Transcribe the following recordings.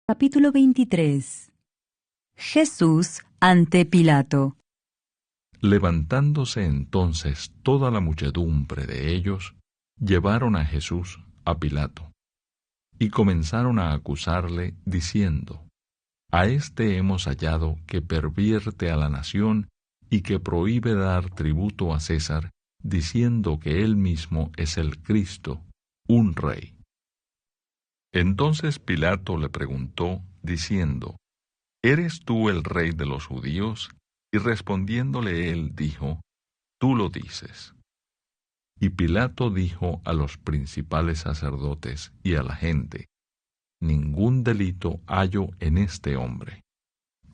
Capítulo 23. Jesús ante Pilato. Levantándose entonces toda la muchedumbre de ellos, llevaron a Jesús a Pilato, y comenzaron a acusarle, diciendo: A éste hemos hallado que pervierte a la nación y que prohíbe dar tributo a César, diciendo que él mismo es el Cristo, un rey. Entonces Pilato le preguntó, diciendo: ¿Eres tú el rey de los judíos? Y respondiéndole él, dijo: Tú lo dices. Y Pilato dijo a los principales sacerdotes y a la gente: Ningún delito hallo en este hombre.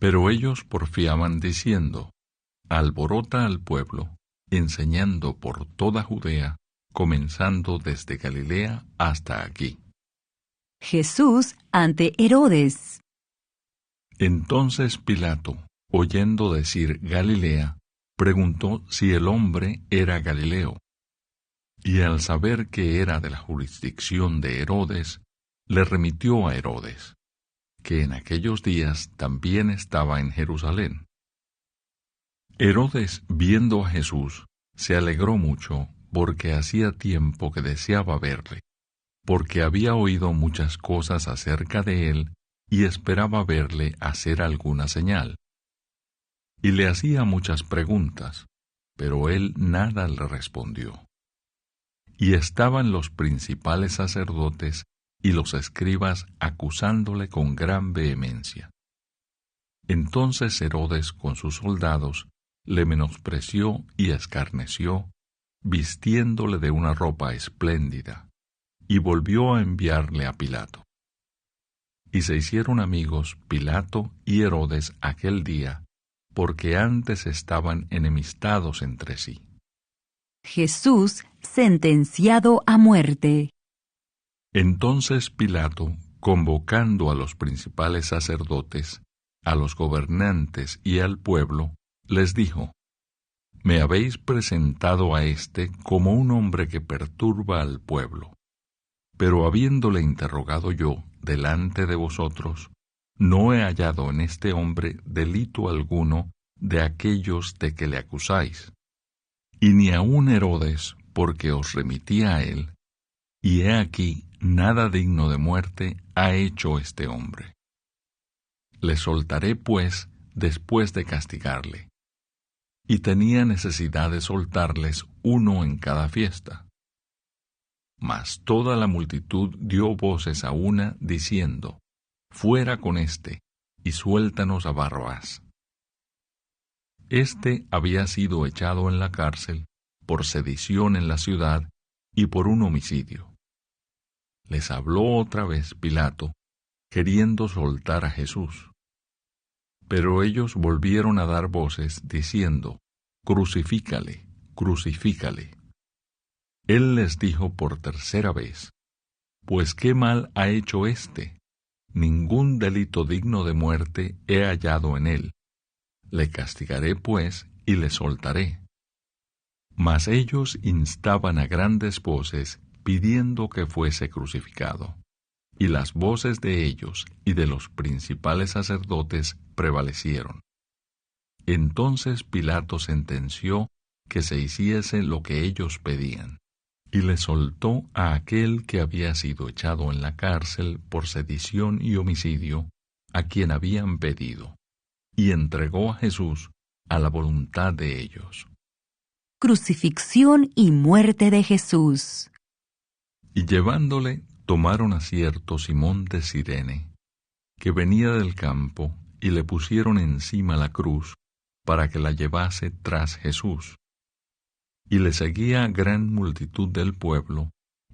Pero ellos porfiaban diciendo: Alborota al pueblo, enseñando por toda Judea, comenzando desde Galilea hasta aquí. Jesús ante Herodes. Entonces Pilato, oyendo decir Galilea, preguntó si el hombre era Galileo. Y al saber que era de la jurisdicción de Herodes, le remitió a Herodes, que en aquellos días también estaba en Jerusalén. Herodes, viendo a Jesús, se alegró mucho, porque hacía tiempo que deseaba verle, porque había oído muchas cosas acerca de él, y esperaba verle hacer alguna señal. Y le hacía muchas preguntas, pero él nada le respondió. Y estaban los principales sacerdotes y los escribas acusándole con gran vehemencia. Entonces Herodes con sus soldados le menospreció y escarneció, vistiéndole de una ropa espléndida, y volvió a enviarle a Pilato. Y se hicieron amigos Pilato y Herodes aquel día, porque antes estaban enemistados entre sí. Jesús sentenciado a muerte. Entonces Pilato, convocando a los principales sacerdotes, a los gobernantes y al pueblo, les dijo: Me habéis presentado a éste como un hombre que perturba al pueblo. Pero habiéndole interrogado yo delante de vosotros, no he hallado en este hombre delito alguno de aquellos de que le acusáis. Y ni aun Herodes, porque os remití a él, y he aquí, nada digno de muerte ha hecho este hombre. Le soltaré, pues, después de castigarle. Y tenía necesidad de soltarles uno en cada fiesta. Mas toda la multitud dio voces a una, diciendo: Fuera con éste, y suéltanos a Barrabás. Este había sido echado en la cárcel por sedición en la ciudad y por un homicidio. Les habló otra vez Pilato, queriendo soltar a Jesús. Pero ellos volvieron a dar voces, diciendo: Crucifícale, crucifícale. Él les dijo por tercera vez: Pues qué mal ha hecho éste. Ningún delito digno de muerte he hallado en él. Le castigaré, pues, y le soltaré. Mas ellos instaban a grandes voces, pidiendo que fuese crucificado. Y las voces de ellos y de los principales sacerdotes prevalecieron. Entonces Pilato sentenció que se hiciese lo que ellos pedían, y le soltó a aquel que había sido echado en la cárcel por sedición y homicidio, a quien habían pedido, y entregó a Jesús a la voluntad de ellos. Crucifixión y muerte de Jesús. Y llevándole, tomaron a cierto Simón de Cirene, que venía del campo, y le pusieron encima la cruz, para que la llevase tras Jesús. Y le seguía gran multitud del pueblo,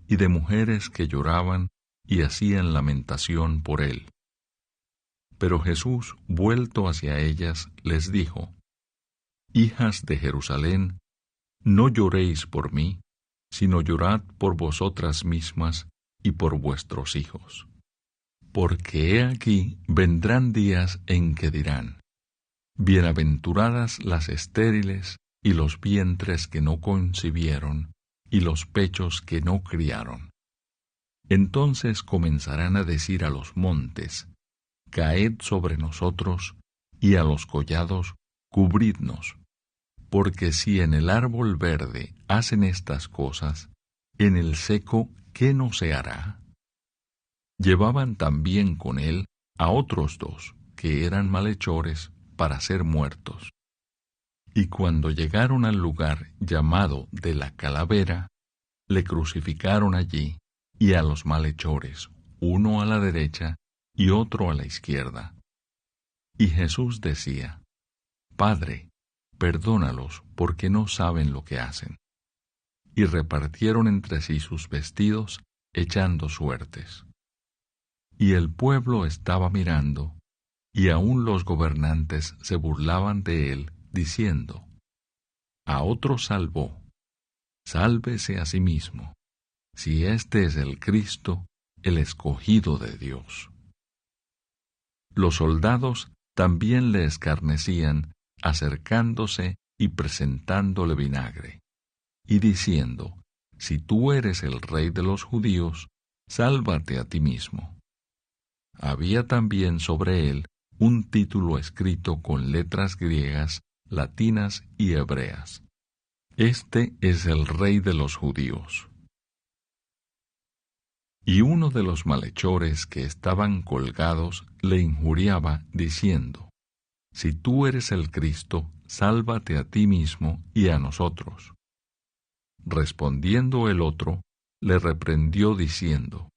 y de mujeres que lloraban y hacían lamentación por él. Pero Jesús, vuelto hacia ellas, les dijo: Hijas de Jerusalén, no lloréis por mí, sino llorad por vosotras mismas y por vuestros hijos. Porque he aquí vendrán días en que dirán: Bienaventuradas las estériles, y los vientres que no concibieron, y los pechos que no criaron. Entonces comenzarán a decir a los montes: caed sobre nosotros, y a los collados cubridnos, porque si en el árbol verde hacen estas cosas, en el seco, ¿qué no se hará? Llevaban también con él a otros dos, que eran malhechores, para ser muertos. Y cuando llegaron al lugar llamado de la Calavera, le crucificaron allí, y a los malhechores, uno a la derecha y otro a la izquierda. Y Jesús decía: Padre, perdónalos, porque no saben lo que hacen. Y repartieron entre sí sus vestidos, echando suertes. Y el pueblo estaba mirando, y aun los gobernantes se burlaban de él, diciendo: A otro salvó, sálvese a sí mismo, si este es el Cristo, el escogido de Dios. Los soldados también le escarnecían, acercándose y presentándole vinagre, y diciendo: Si tú eres el rey de los judíos, sálvate a ti mismo. Había también sobre él un título escrito con letras griegas, latinas y hebreas: Este es el rey de los judíos. Y uno de los malhechores que estaban colgados le injuriaba, diciendo: Si tú eres el Cristo, sálvate a ti mismo y a nosotros. Respondiendo el otro, le reprendió diciendo: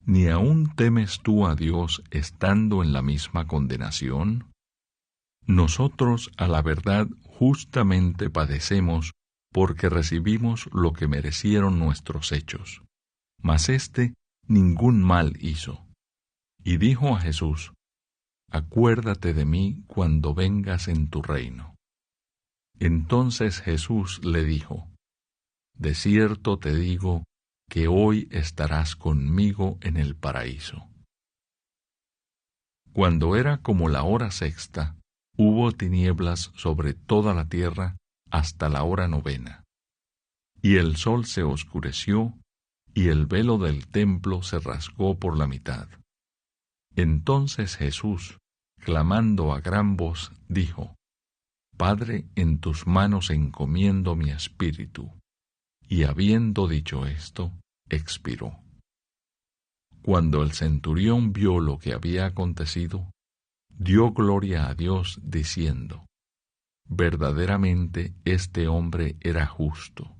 ¿Ni aún temes tú a Dios estando en la misma condenación? Nosotros, a la verdad, justamente padecemos, porque recibimos lo que merecieron nuestros hechos. Mas éste ningún mal hizo. Y dijo a Jesús: Acuérdate de mí cuando vengas en tu reino. Entonces Jesús le dijo: De cierto te digo que hoy estarás conmigo en el paraíso. Cuando era como la hora sexta, hubo tinieblas sobre toda la tierra hasta la hora novena. Y el sol se oscureció, y el velo del templo se rasgó por la mitad. Entonces Jesús, clamando a gran voz, dijo: Padre, en tus manos encomiendo mi espíritu. Y habiendo dicho esto, expiró. Cuando el centurión vio lo que había acontecido, dio gloria a Dios, diciendo: Verdaderamente este hombre era justo.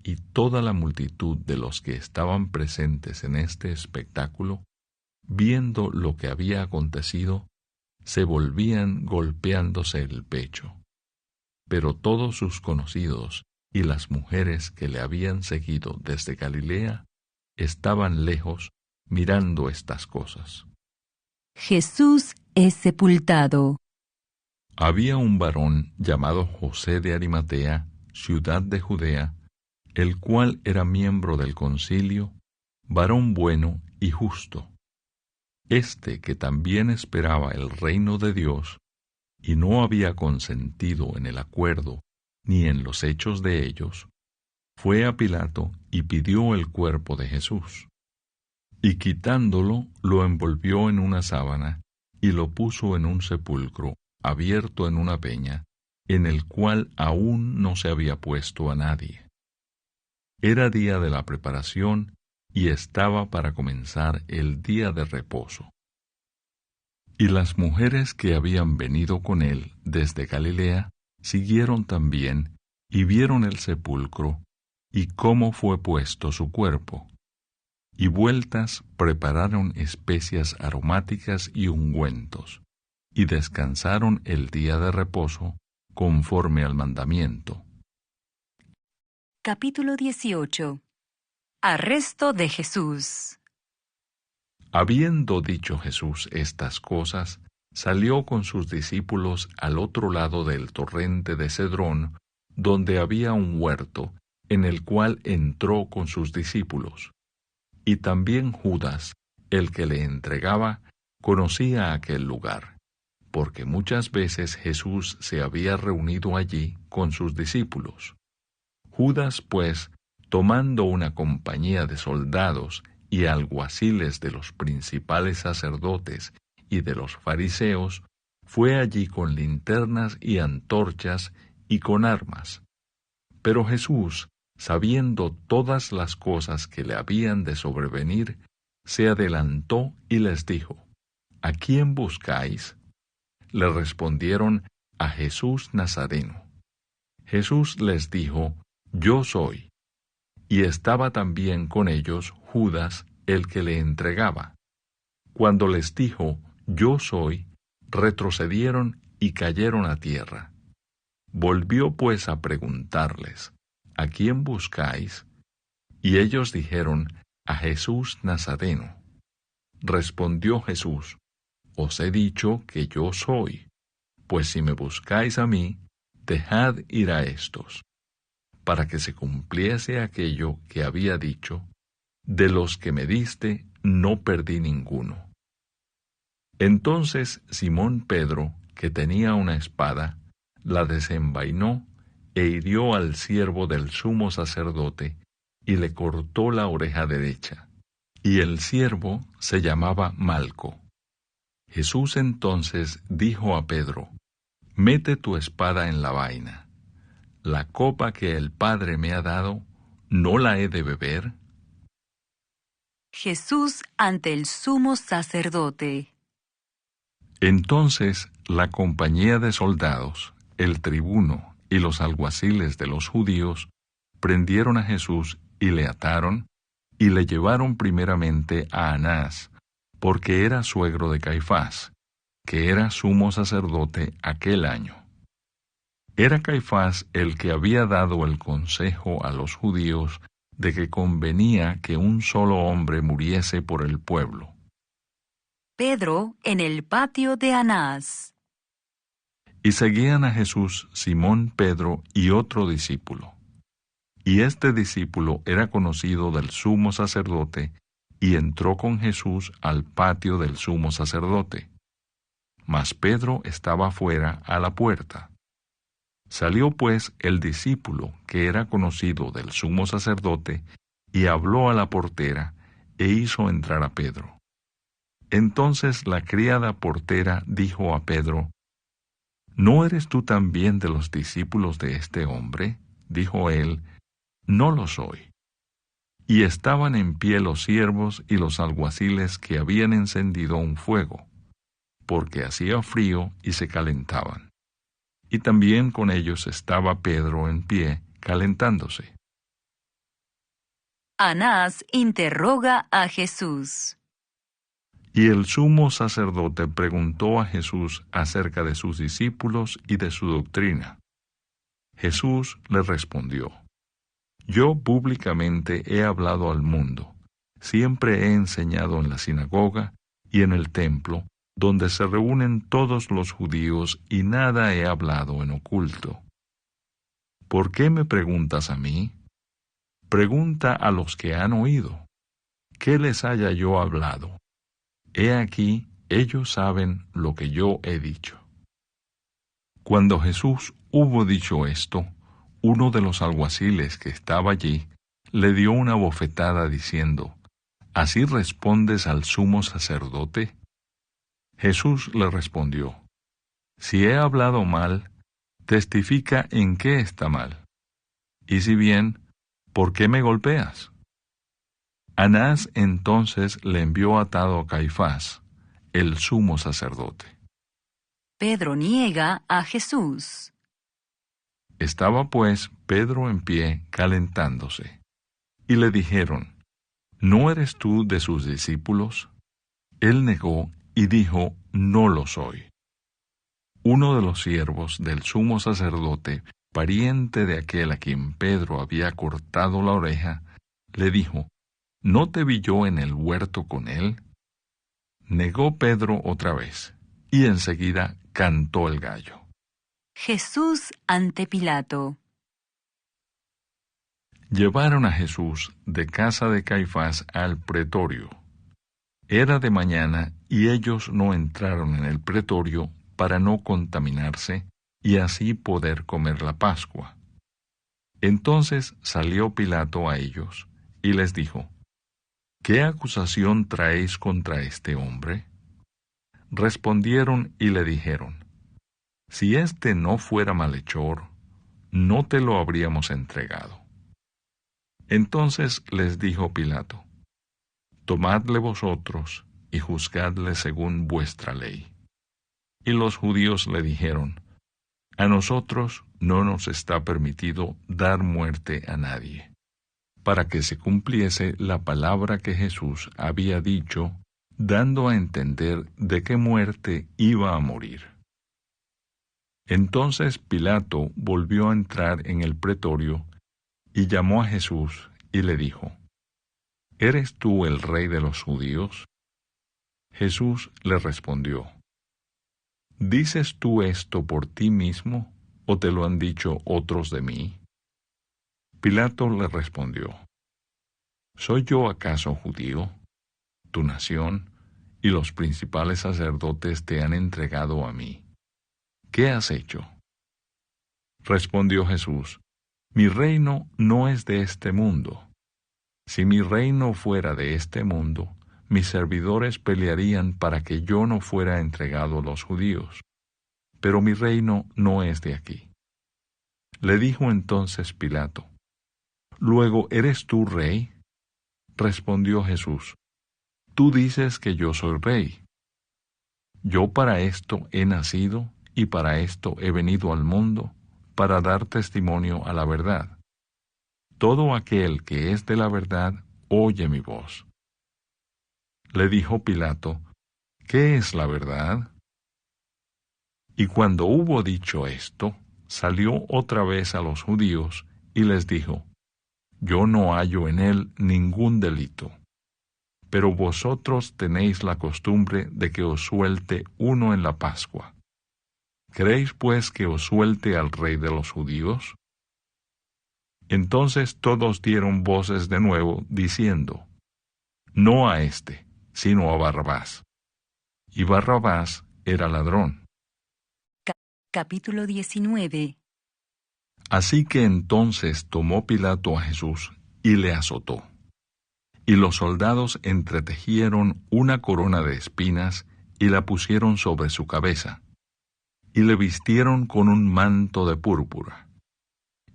Y toda la multitud de los que estaban presentes en este espectáculo, viendo lo que había acontecido, se volvían golpeándose el pecho. Pero todos sus conocidos y las mujeres que le habían seguido desde Galilea estaban lejos mirando estas cosas. Jesús es sepultado. Había un varón llamado José de Arimatea, ciudad de Judea, el cual era miembro del concilio, varón bueno y justo. Este que también esperaba el reino de Dios, y no había consentido en el acuerdo ni en los hechos de ellos, fue a Pilato y pidió el cuerpo de Jesús. Y quitándolo, lo envolvió en una sábana y lo puso en un sepulcro abierto en una peña, en el cual aún no se había puesto a nadie. Era día de la preparación y estaba para comenzar el día de reposo. Y las mujeres que habían venido con él desde Galilea siguieron también y vieron el sepulcro y cómo fue puesto su cuerpo. Y vueltas prepararon especias aromáticas y ungüentos, y descansaron el día de reposo conforme al mandamiento. Capítulo 18. Arresto de Jesús. Habiendo dicho Jesús estas cosas, salió con sus discípulos al otro lado del torrente de Cedrón, donde había un huerto, en el cual entró con sus discípulos. Y también Judas, el que le entregaba, conocía aquel lugar, porque muchas veces Jesús se había reunido allí con sus discípulos. Judas, pues, tomando una compañía de soldados y alguaciles de los principales sacerdotes y de los fariseos, fue allí con linternas y antorchas y con armas. Pero Jesús, sabiendo todas las cosas que le habían de sobrevenir, se adelantó y les dijo: ¿A quién buscáis? Le respondieron: a Jesús Nazareno. Jesús les dijo: Yo soy. Y estaba también con ellos Judas, el que le entregaba. Cuando les dijo: Yo soy, retrocedieron y cayeron a tierra. Volvió pues a preguntarles: ¿A quién buscáis? Y ellos dijeron: a Jesús Nazareno. Respondió Jesús: Os he dicho que yo soy. Pues si me buscáis a mí, dejad ir a estos, para que se cumpliese aquello que había dicho: de los que me diste, no perdí ninguno. Entonces Simón Pedro, que tenía una espada, la desenvainó e hirió al siervo del sumo sacerdote, y le cortó la oreja derecha. Y el siervo se llamaba Malco. Jesús entonces dijo a Pedro: Mete tu espada en la vaina. ¿La copa que el Padre me ha dado, no la he de beber? Jesús ante el sumo sacerdote. Entonces la compañía de soldados, el tribuno y los alguaciles de los judíos prendieron a Jesús y le ataron y le llevaron primeramente a Anás, porque era suegro de Caifás, que era sumo sacerdote aquel año. Era Caifás el que había dado el consejo a los judíos de que convenía que un solo hombre muriese por el pueblo. Pedro en el patio de Anás. Y seguían a Jesús Simón Pedro y otro discípulo. Y este discípulo era conocido del sumo sacerdote, y entró con Jesús al patio del sumo sacerdote. Mas Pedro estaba fuera a la puerta. Salió pues el discípulo, que era conocido del sumo sacerdote, y habló a la portera, e hizo entrar a Pedro. Entonces la criada portera dijo a Pedro: ¿No eres tú también de los discípulos de este hombre? Dijo él: No lo soy. Y estaban en pie los siervos y los alguaciles que habían encendido un fuego, porque hacía frío y se calentaban. Y también con ellos estaba Pedro en pie, calentándose. Anás interroga a Jesús. Y el sumo sacerdote preguntó a Jesús acerca de sus discípulos y de su doctrina. Jesús le respondió: Yo públicamente he hablado al mundo. Siempre he enseñado en la sinagoga y en el templo, donde se reúnen todos los judíos, y nada he hablado en oculto. ¿Por qué me preguntas a mí? Pregunta a los que han oído. ¿Qué les haya yo hablado? He aquí, ellos saben lo que yo he dicho. Cuando Jesús hubo dicho esto, uno de los alguaciles que estaba allí le dio una bofetada diciendo: ¿Así respondes al sumo sacerdote? Jesús le respondió: Si he hablado mal, testifica en qué está mal. Y si bien, ¿por qué me golpeas? Anás entonces le envió atado a Caifás, el sumo sacerdote. Pedro niega a Jesús. Estaba pues Pedro en pie calentándose, y le dijeron: ¿No eres tú de sus discípulos? Él negó y dijo: No lo soy. Uno de los siervos del sumo sacerdote, pariente de aquel a quien Pedro había cortado la oreja, le dijo: ¿No te vi yo en el huerto con él? Negó Pedro otra vez, y enseguida cantó el gallo. Jesús ante Pilato. Llevaron a Jesús de casa de Caifás al pretorio. Era de mañana, y ellos no entraron en el pretorio para no contaminarse, y así poder comer la Pascua. Entonces salió Pilato a ellos, y les dijo: ¿Qué acusación traéis contra este hombre? respondieron y le dijeron: Si éste no fuera malhechor, no te lo habríamos entregado. Entonces les dijo Pilato: Tomadle vosotros y juzgadle según vuestra ley. Y los judíos le dijeron: A nosotros no nos está permitido dar muerte a nadie, para que se cumpliese la palabra que Jesús había dicho, dando a entender de qué muerte iba a morir. Entonces Pilato volvió a entrar en el pretorio y llamó a Jesús y le dijo: ¿Eres tú el rey de los judíos? Jesús le respondió: ¿Dices tú esto por ti mismo, o te lo han dicho otros de mí? Pilato le respondió: ¿Soy yo acaso judío? Tu nación y los principales sacerdotes te han entregado a mí. ¿Qué has hecho? Respondió Jesús: Mi reino no es de este mundo. Si mi reino fuera de este mundo, mis servidores pelearían para que yo no fuera entregado a los judíos. Pero mi reino no es de aquí. Le dijo entonces Pilato: ¿Luego eres tú rey? Respondió Jesús: Tú dices que yo soy rey. Yo para esto he nacido y para esto he venido al mundo, para dar testimonio a la verdad. Todo aquel que es de la verdad oye mi voz. Le dijo Pilato: ¿Qué es la verdad? Y cuando hubo dicho esto, salió otra vez a los judíos y les dijo: Yo no hallo en él ningún delito. Pero vosotros tenéis la costumbre de que os suelte uno en la Pascua. ¿Queréis pues que os suelte al rey de los judíos? Entonces todos dieron voces de nuevo, diciendo: No a éste, sino a Barrabás. Y Barrabás era ladrón. Capítulo 19. Así que entonces tomó Pilato a Jesús y le azotó. Y los soldados entretejieron una corona de espinas y la pusieron sobre su cabeza, y le vistieron con un manto de púrpura.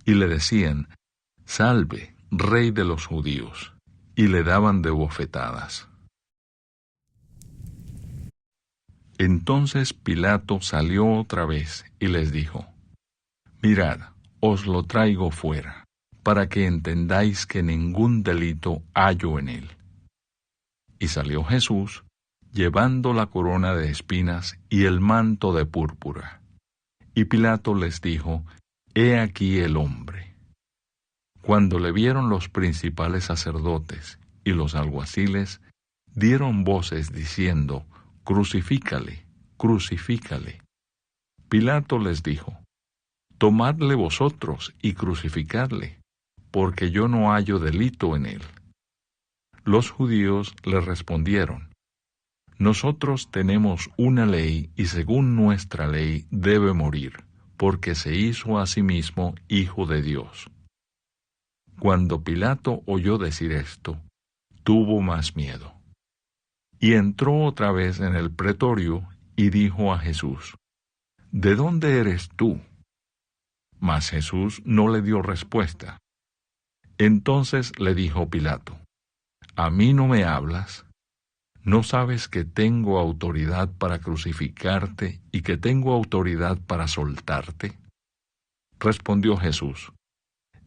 Y le decían: Salve, Rey de los judíos, y le daban de bofetadas. Entonces Pilato salió otra vez y les dijo: Mirad, os lo traigo fuera, para que entendáis que ningún delito hallo en él. Y salió Jesús, llevando la corona de espinas y el manto de púrpura. Y Pilato les dijo: He aquí el hombre. Cuando le vieron los principales sacerdotes y los alguaciles, dieron voces diciendo: Crucifícale, crucifícale. Pilato les dijo: Tomadle vosotros y crucificadle, porque yo no hallo delito en él. Los judíos le respondieron: Nosotros tenemos una ley, y según nuestra ley debe morir, porque se hizo a sí mismo hijo de Dios. Cuando Pilato oyó decir esto, tuvo más miedo. Y entró otra vez en el pretorio y dijo a Jesús: ¿De dónde eres tú? Mas Jesús no le dio respuesta. Entonces le dijo Pilato: ¿A mí no me hablas? ¿No sabes que tengo autoridad para crucificarte y que tengo autoridad para soltarte? Respondió Jesús: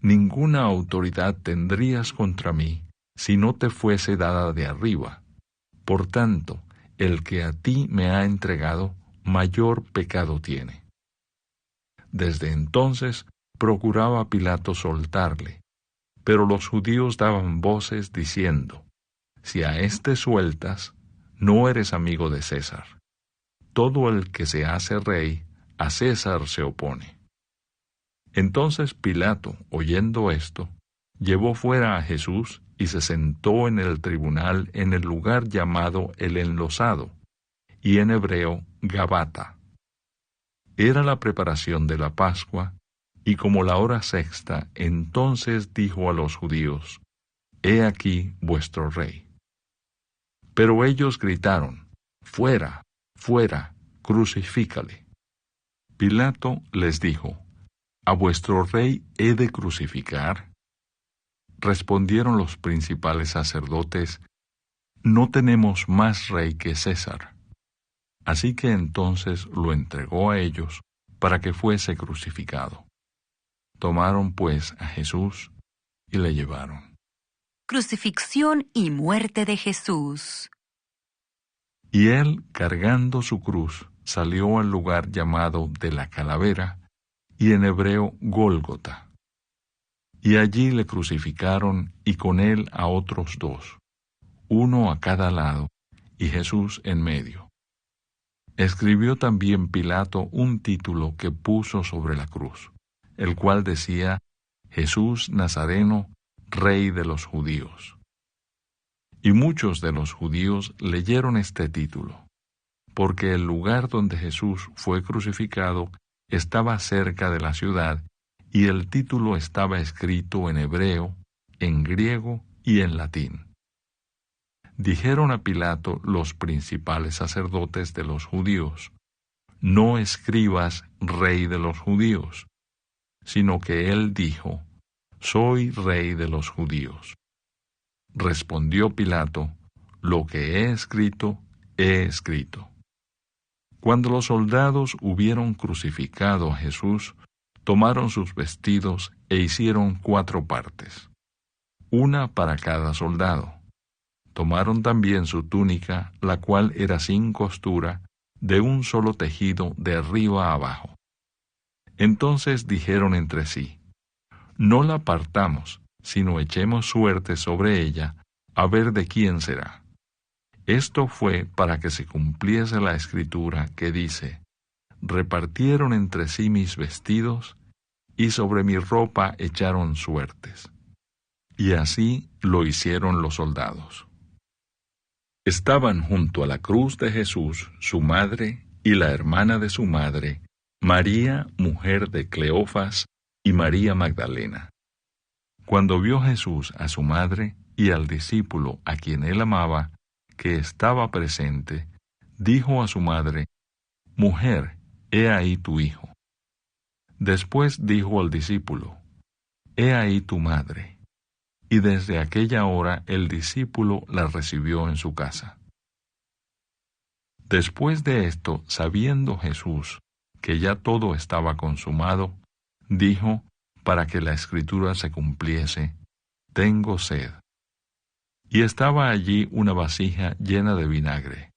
Ninguna autoridad tendrías contra mí si no te fuese dada de arriba. Por tanto, el que a ti me ha entregado, mayor pecado tiene. Desde entonces procuraba Pilato soltarle, pero los judíos daban voces diciendo: Si a éste sueltas, no eres amigo de César. Todo el que se hace rey, a César se opone. Entonces Pilato, oyendo esto, llevó fuera a Jesús y se sentó en el tribunal en el lugar llamado el Enlosado, y en hebreo Gabata. Era la preparación de la Pascua, y como la hora sexta, entonces dijo a los judíos: He aquí vuestro rey. Pero ellos gritaron: Fuera, fuera, crucifícale. Pilato les dijo, ¿a vuestro rey he de crucificar? Respondieron los principales sacerdotes, no tenemos más rey que César. Así que entonces lo entregó a ellos para que fuese crucificado. Tomaron pues a Jesús y le llevaron. Crucifixión y muerte de Jesús. Y él, cargando su cruz, salió al lugar llamado de la Calavera, y en hebreo Gólgota. Y allí le crucificaron y con él a otros dos, uno a cada lado, y Jesús en medio. Escribió también Pilato un título que puso sobre la cruz, el cual decía, Jesús Nazareno, Rey de los Judíos. Y muchos de los judíos leyeron este título, porque el lugar donde Jesús fue crucificado estaba cerca de la ciudad, y el título estaba escrito en hebreo, en griego y en latín. Dijeron a Pilato los principales sacerdotes de los judíos, no escribas Rey de los Judíos, sino que él dijo, soy Rey de los Judíos. Respondió Pilato, lo que he escrito, he escrito. Cuando los soldados hubieron crucificado a Jesús, tomaron sus vestidos e hicieron 4 partes, una para cada soldado. Tomaron también su túnica, la cual era sin costura, de un solo tejido de arriba a abajo. Entonces dijeron entre sí, no la partamos, sino echemos suerte sobre ella, a ver de quién será. Esto fue para que se cumpliese la escritura que dice, repartieron entre sí mis vestidos, y sobre mi ropa echaron suertes. Y así lo hicieron los soldados. Estaban junto a la cruz de Jesús su madre y la hermana de su madre, María, mujer de Cleofas, y María Magdalena. Cuando vio Jesús a su madre y al discípulo a quien él amaba, que estaba presente, dijo a su madre, Mujer, he ahí tu hijo. Después dijo al discípulo, He ahí tu madre. Y desde aquella hora el discípulo la recibió en su casa. Después de esto, sabiendo Jesús que ya todo estaba consumado, dijo, para que la escritura se cumpliese, tengo sed. Y estaba allí una vasija llena de vinagre.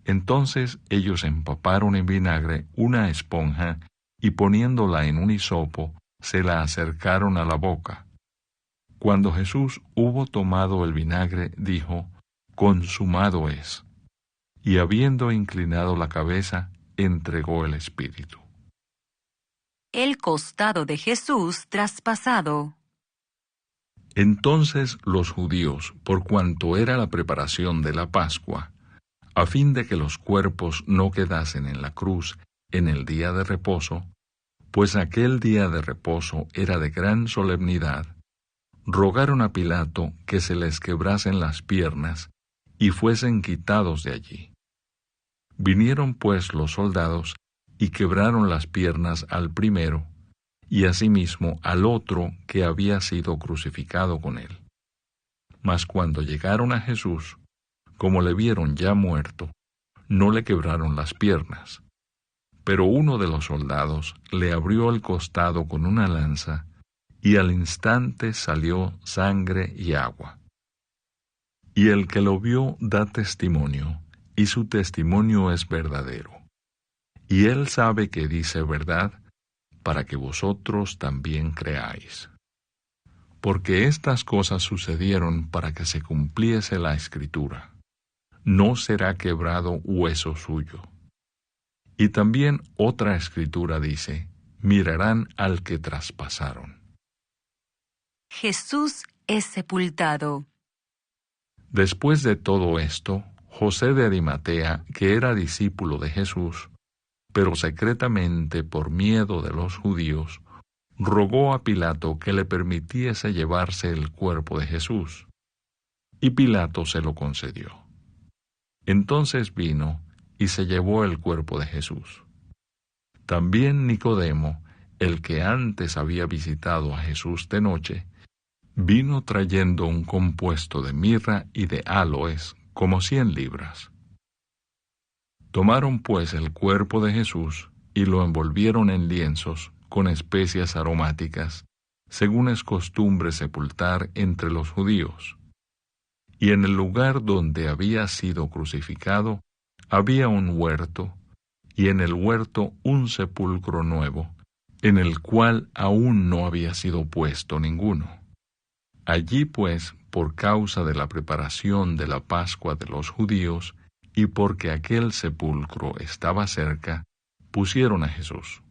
Entonces ellos empaparon en vinagre una esponja y poniéndola en un hisopo, se la acercaron a la boca. Cuando Jesús hubo tomado el vinagre, dijo, consumado es. Y habiendo inclinado la cabeza, entregó el espíritu. El costado de Jesús traspasado. Entonces los judíos, por cuanto era la preparación de la Pascua, a fin de que los cuerpos no quedasen en la cruz en el día de reposo, pues aquel día de reposo era de gran solemnidad, rogaron a Pilato que se les quebrasen las piernas y fuesen quitados de allí. Vinieron pues los soldados y quebraron las piernas al primero, y asimismo al otro que había sido crucificado con él. Mas cuando llegaron a Jesús, como le vieron ya muerto, no le quebraron las piernas. Pero uno de los soldados le abrió el costado con una lanza, y al instante salió sangre y agua. Y el que lo vio da testimonio, y su testimonio es verdadero. Y él sabe que dice verdad, para que vosotros también creáis. Porque estas cosas sucedieron para que se cumpliese la Escritura. No será quebrado hueso suyo. Y también otra Escritura dice, mirarán al que traspasaron. Jesús es sepultado. Después de todo esto, José de Arimatea, que era discípulo de Jesús, pero secretamente por miedo de los judíos, rogó a Pilato que le permitiese llevarse el cuerpo de Jesús. Y Pilato se lo concedió. Entonces vino y se llevó el cuerpo de Jesús. También Nicodemo, el que antes había visitado a Jesús de noche, vino trayendo un compuesto de mirra y de áloes, como 100 libras. Tomaron pues el cuerpo de Jesús y lo envolvieron en lienzos con especias aromáticas, según es costumbre sepultar entre los judíos. Y en el lugar donde había sido crucificado había un huerto, y en el huerto un sepulcro nuevo, en el cual aún no había sido puesto ninguno. Allí pues, por causa de la preparación de la Pascua de los judíos, y porque aquel sepulcro estaba cerca, pusieron a Jesús.